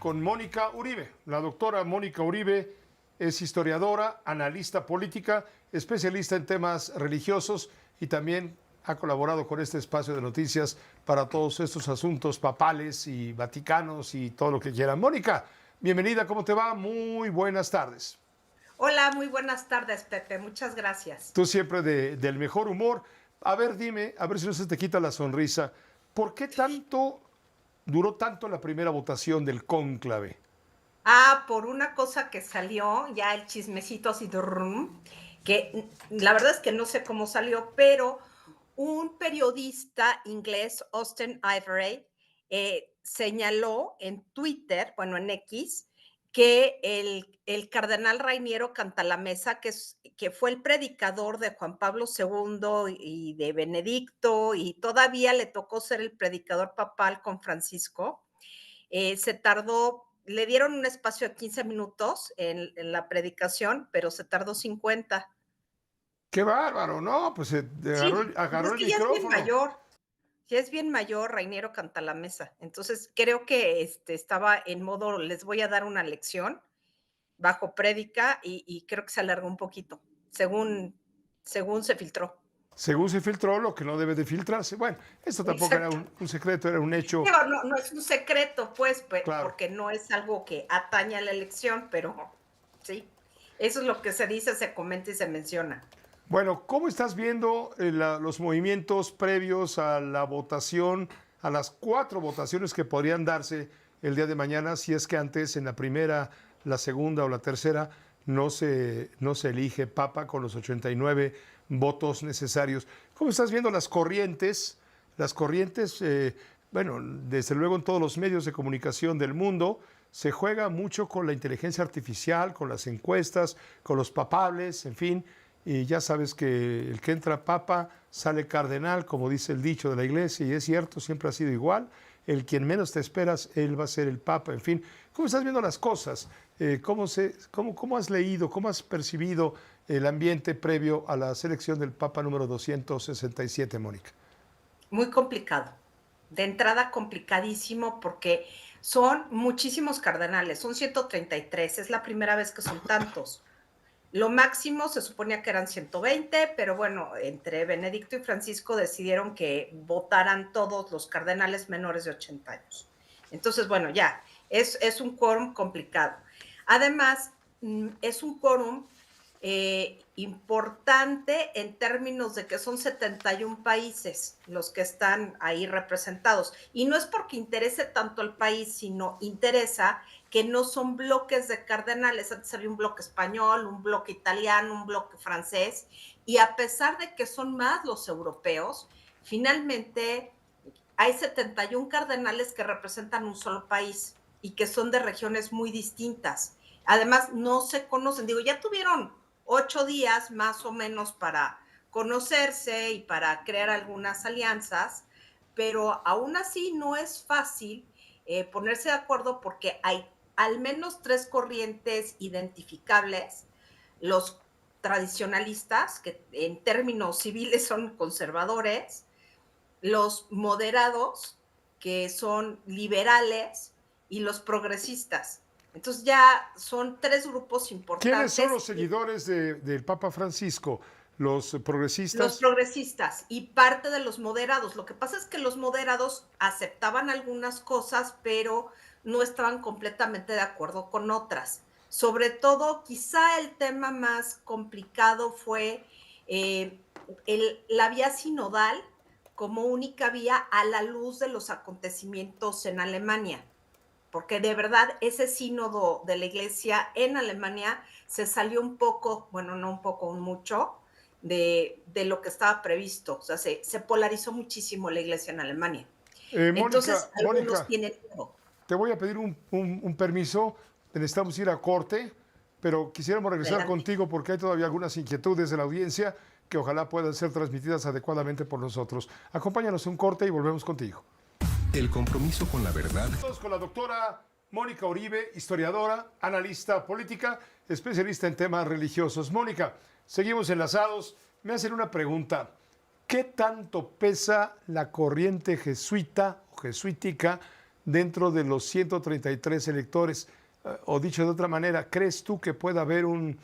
con Mónica Uribe. La doctora Mónica Uribe es historiadora, analista política, especialista en temas religiosos y también ha colaborado con este espacio de noticias para todos estos asuntos papales y vaticanos y todo lo que quieran. Mónica, bienvenida, ¿cómo te va? Muy buenas tardes. Hola, muy buenas tardes, Pepe. Muchas gracias. Tú siempre del mejor humor. A ver, dime, a ver si no se te quita la sonrisa. ¿Por qué duró tanto la primera votación del cónclave? Por una cosa que salió, ya el chismecito así, que la verdad es que no sé cómo salió, pero un periodista inglés, Austin Ivory, señaló en Twitter, bueno, en X, que el cardenal Rainiero Cantalamessa, que fue el predicador de Juan Pablo II y de Benedicto, y todavía le tocó ser el predicador papal con Francisco, se tardó, le dieron un espacio de 15 minutos en la predicación, pero se tardó 50. Qué bárbaro, ¿no? Pues Sí, pues agarró es el que ya es bien micrófono. mayor, ya es bien mayor Rainiero Cantalamessa. Entonces creo que estaba en modo, les voy a dar una lección bajo prédica y creo que se alargó un poquito, según se filtró. Según se filtró, lo que no debe de filtrarse. Bueno, esto tampoco era Exacto. un secreto, era un hecho, Digo, no es un secreto, pues, claro. porque no es algo que atañe a la elección, pero sí, eso es lo que se dice, se comenta y se menciona. Bueno, ¿cómo estás viendo los movimientos previos a la votación, a las 4 votaciones que podrían darse el día de mañana, si es que antes en la primera, la segunda o la tercera no se elige papa con los 89 votos necesarios? ¿Cómo estás viendo las corrientes? Las corrientes, bueno, desde luego en todos los medios de comunicación del mundo, se juega mucho con la inteligencia artificial, con las encuestas, con los papables, en fin. Y ya sabes que el que entra papa sale cardenal, como dice el dicho de la iglesia, y es cierto, siempre ha sido igual. El quien menos te esperas, él va a ser el papa, en fin. ¿Cómo estás viendo las cosas? ¿Cómo has leído, cómo has percibido el ambiente previo a la selección del papa número 267, Mónica? Muy complicado. De entrada, complicadísimo porque son muchísimos cardenales, son 133, es la primera vez que son tantos. Lo máximo se suponía que eran 120, pero bueno, entre Benedicto y Francisco decidieron que votaran todos los cardenales menores de 80 años. Entonces, bueno, ya, es un quórum complicado. Además, es un quórum importante en términos de que son 71 países los que están ahí representados. Y no es porque interese tanto al país, sino interesa que no son bloques de cardenales. Antes había un bloque español, un bloque italiano, un bloque francés. Y a pesar de que son más los europeos, finalmente hay 71 cardenales que representan un solo país y que son de regiones muy distintas. Además, no se conocen. Digo, ya tuvieron 8 días más o menos para conocerse y para crear algunas alianzas, pero aún así no es fácil ponerse de acuerdo porque hay al menos 3 corrientes identificables: los tradicionalistas, que en términos civiles son conservadores; los moderados, que son liberales; y los progresistas. Entonces ya son 3 grupos ¿Quiénes son importantes. los seguidores del Papa Francisco? ¿Los Los progresistas? progresistas y parte de los moderados. Lo que pasa es que los moderados aceptaban algunas cosas, pero no estaban completamente de acuerdo con otras. Sobre todo, quizá el tema más complicado fue eh, la vía sinodal como única vía a la luz de los acontecimientos en Alemania, porque de verdad ese sínodo de la iglesia en Alemania se salió un poco, bueno, no un poco, un mucho, de lo que estaba previsto. O sea, se polarizó muchísimo la iglesia en Alemania. Entonces, algunos Mónica, tienen miedo. te voy a pedir un permiso. Necesitamos ir a corte, pero quisiéramos regresar Adelante. contigo porque hay todavía algunas inquietudes de la audiencia que ojalá puedan ser transmitidas adecuadamente por nosotros. Acompáñanos a un corte y volvemos contigo. El compromiso con la verdad Estamos con la doctora Mónica Uribe, historiadora, analista política, especialista en temas religiosos. Mónica, seguimos enlazados. Me hacen una pregunta. ¿Qué tanto pesa la corriente jesuita o jesuítica dentro de los 133 electores. O dicho de otra manera, ¿crees tú que pueda haber un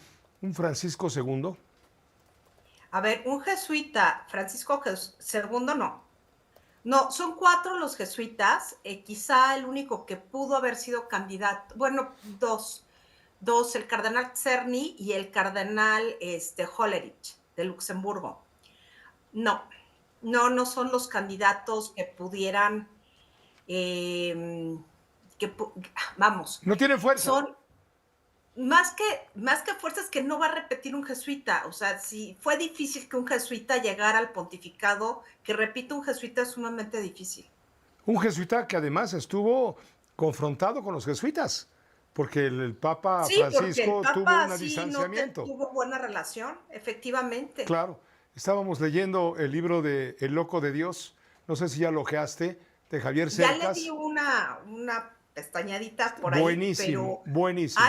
Francisco II? A ver, un jesuita, Francisco II, no. No, son 4 los jesuitas, quizá el único que pudo haber sido candidato, bueno, dos, el cardenal Czerny y el cardenal Hollerich de Luxemburgo. No, no son los candidatos que pudieran, vamos, No tienen fuerza. son más que fuerzas que no va a repetir un jesuita. O sea, si fue difícil que un jesuita llegara al pontificado, que repita un jesuita es sumamente difícil. Un jesuita que además estuvo confrontado con los jesuitas, porque el Papa Sí, porque el Francisco tuvo Papa un sí distanciamiento. tuvo buena relación, efectivamente. Claro, estábamos leyendo el libro de El Loco de Dios, no sé si ya lo ojeaste, de Javier Ya le Cercas. di una pestañadita por ahí, Buenísimo, pero buenísimo.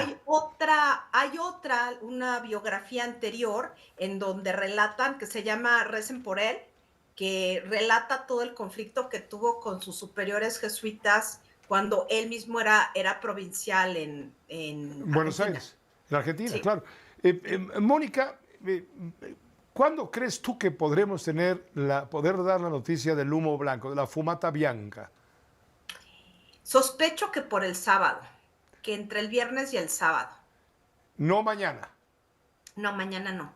una biografía anterior en donde relatan, que se llama Recen por él, que relata todo el conflicto que tuvo con sus superiores jesuitas cuando él mismo era provincial en Buenos Argentina. Aires, en Argentina, Sí. claro. Mónica, ¿cuándo crees tú que podremos poder dar la noticia del humo blanco, de la fumata bianca? Sospecho que por el sábado, que entre el viernes y el sábado. No mañana. No, mañana no.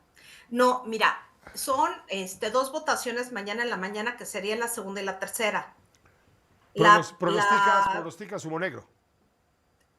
No, mira, son 2 votaciones mañana en la mañana, que sería la segunda y la tercera. Pronosticas humo negro.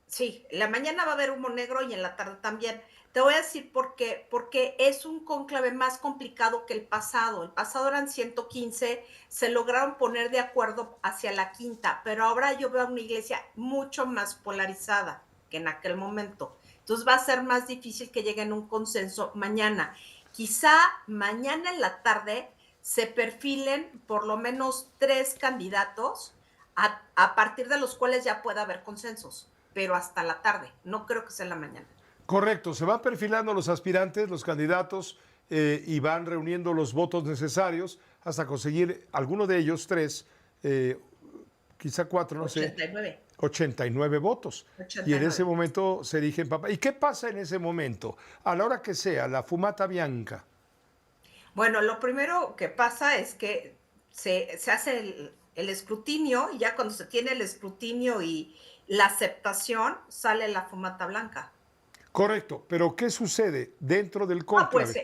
Sí, la mañana va a haber humo negro y en la tarde también. Te voy a decir por qué. Porque es un cónclave más complicado que el pasado. El pasado eran 115, se lograron poner de acuerdo hacia la quinta, pero ahora yo veo una iglesia mucho más polarizada que en aquel momento. Entonces va a ser más difícil que lleguen a un consenso mañana. Quizá mañana en la tarde se perfilen por lo menos 3 candidatos a partir de los cuales ya pueda haber consensos, pero hasta la tarde, no creo que sea en la mañana. Correcto, se van perfilando los aspirantes, los candidatos, y van reuniendo los votos necesarios hasta conseguir alguno de ellos, 3, quizá 4, no 89. sé, 89 votos. 89. Y en ese momento se eligen papa. ¿Y qué pasa en ese momento? A la hora que sea, la fumata bianca. Bueno, lo primero que pasa es que se hace el escrutinio, y ya cuando se tiene el escrutinio y la aceptación, sale la fumata blanca. Correcto, pero ¿qué sucede dentro del cónclave? Pues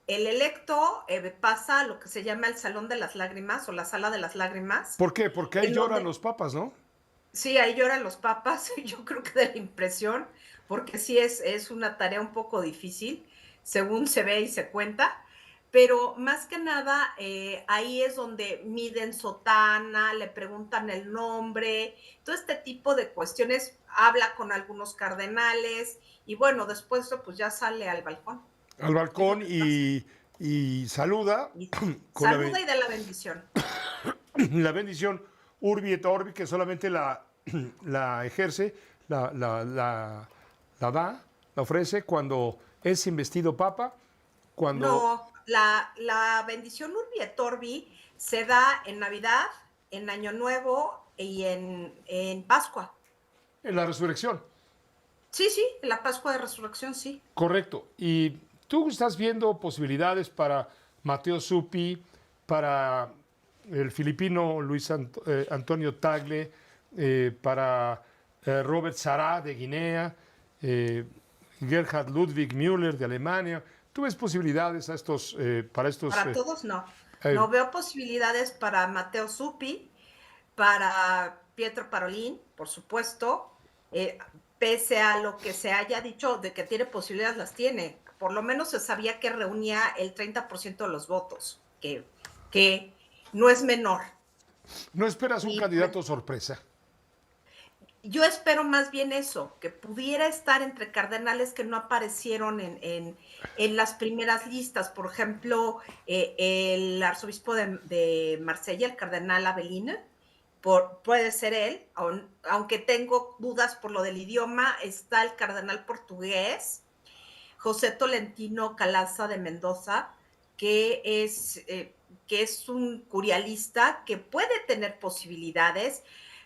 el electo pasa a lo que se llama el Salón de las Lágrimas o la Sala de las Lágrimas. ¿Por qué? Porque ahí En lloran donde- los papas, ¿no? Sí, ahí lloran los papas, yo creo que de la impresión, porque sí es una tarea un poco difícil, según se ve y se cuenta, pero más que nada ahí es donde miden sotana, le preguntan el nombre, todo este tipo de cuestiones, habla con algunos cardenales y bueno, después pues ya sale al balcón. Al balcón Es lo que y saluda Y con saluda y da la bendición. la bendición Urbi et Orbi, que solamente la ejerce, la da, la ofrece cuando es investido papa, cuando No, la bendición Urbi et Orbi se da en Navidad, en Año Nuevo y en Pascua. en la resurrección. Sí, en la Pascua de Resurrección, sí. Correcto. Y tú estás viendo posibilidades para Matteo Zuppi, para el filipino Antonio Tagle, para Robert Sará de Guinea, Gerhard Ludwig Müller de Alemania. ¿Tú ves posibilidades para estos? Para todos no. eh, No veo posibilidades para Matteo Zuppi, para Pietro Parolin, por supuesto. Pese a lo que se haya dicho de que tiene posibilidades, las tiene. Por lo menos se sabía que reunía el 30% de los votos, que no es menor. ¿No esperas un Y candidato sorpresa? yo espero más bien eso, que pudiera estar entre cardenales que no aparecieron en las primeras listas. Por ejemplo, el arzobispo de Marsella, el cardenal Avelino, puede ser él, aunque tengo dudas por lo del idioma. Está el cardenal portugués, José Tolentino Calaza de Mendoza, que es un curialista que puede tener posibilidades,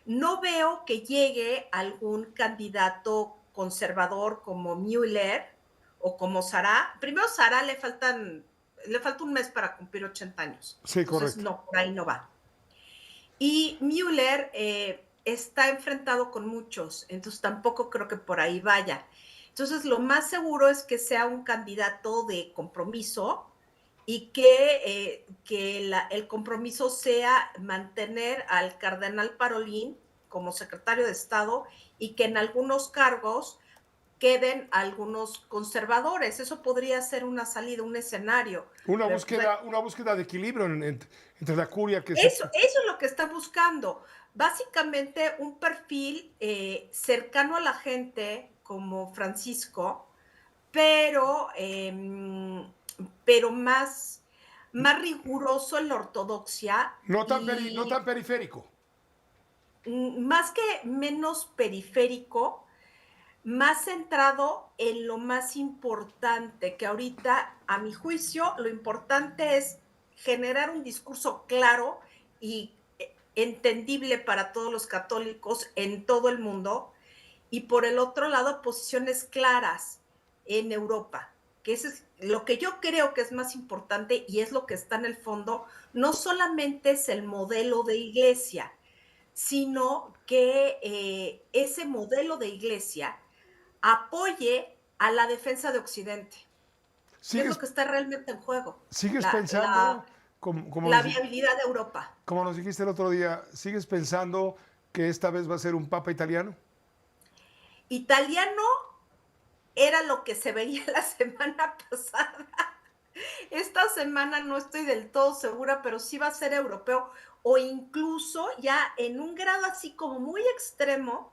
no veo que llegue algún candidato conservador como Müller o como Sarah. Primero, Sarah le falta un mes para cumplir 80 años. Sí, Entonces, correcto. no, por ahí no va. Y Müller está enfrentado con muchos, entonces tampoco creo que por ahí vaya. Entonces, lo más seguro es que sea un candidato de compromiso y que el compromiso sea mantener al cardenal Parolin como secretario de Estado y que en algunos cargos queden algunos conservadores. Eso podría ser una salida, un escenario. Una búsqueda de equilibrio entre la curia que se... Eso es lo que está buscando. Básicamente un perfil cercano a la gente como Francisco, pero más riguroso en la ortodoxia No y tan periférico. más que menos periférico, más centrado en lo más importante, que ahorita, a mi juicio, lo importante es generar un discurso claro y entendible para todos los católicos en todo el mundo, y por el otro lado, posiciones claras en Europa, que eso es lo que yo creo que es más importante y es lo que está en el fondo. No solamente es el modelo de iglesia, sino que ese modelo de iglesia apoye a la defensa de Occidente, que es lo ¿Sigues, que está realmente en juego, sigues la, pensando, la, como la viabilidad de Europa. como nos dijiste el otro día, sigues pensando que esta vez va a ser un papa italiano? Italiano era lo que se veía la semana pasada. Esta semana no estoy del todo segura, pero sí va a ser europeo o incluso ya en un grado así como muy extremo,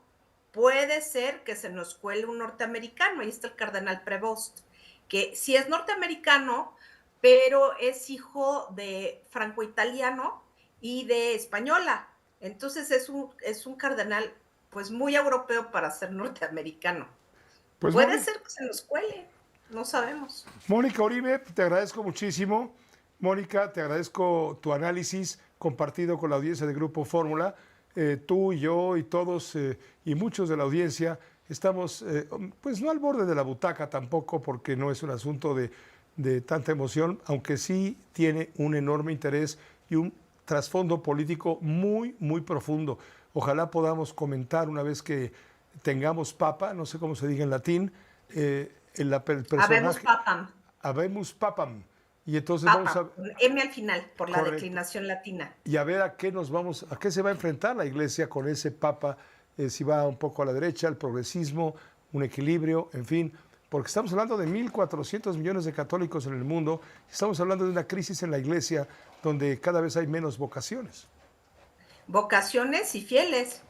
puede ser que se nos cuele un norteamericano. Ahí está el cardenal Prevost, que sí es norteamericano, pero es hijo de franco-italiano y de española. Entonces es un cardenal pues muy europeo para ser norteamericano. Pues Puede ser que se nos cuele, no sabemos. Mónica Uribe, te agradezco muchísimo. Mónica, te agradezco tu análisis compartido con la audiencia de Grupo Fórmula. Tú y yo y todos y muchos de la audiencia estamos, pues no al borde de la butaca tampoco, porque no es un asunto de tanta emoción, aunque sí tiene un enorme interés y un trasfondo político muy, muy profundo. Ojalá podamos comentar una vez que tengamos papa, no sé cómo se diga en latín, el personaje. Habemos papam. Habemus papam. Y entonces Papa, vamos a... con M al final, por la Correcto. declinación latina. Y a ver a qué se va a enfrentar la iglesia con ese papa, si va un poco a la derecha, el progresismo, un equilibrio, en fin, porque estamos hablando de 1.400 millones de católicos en el mundo, estamos hablando de una crisis en la iglesia donde cada vez hay menos vocaciones. Vocaciones y fieles.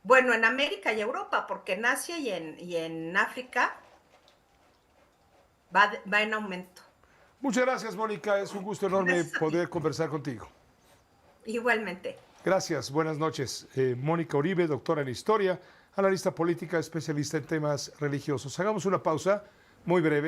Bueno, en América y Europa, porque en Asia y en África va en aumento. Muchas gracias, Mónica. Es un gusto enorme poder conversar contigo. Igualmente. Gracias. Buenas noches. Mónica Uribe, doctora en Historia, analista política, especialista en temas religiosos. Hagamos una pausa muy breve.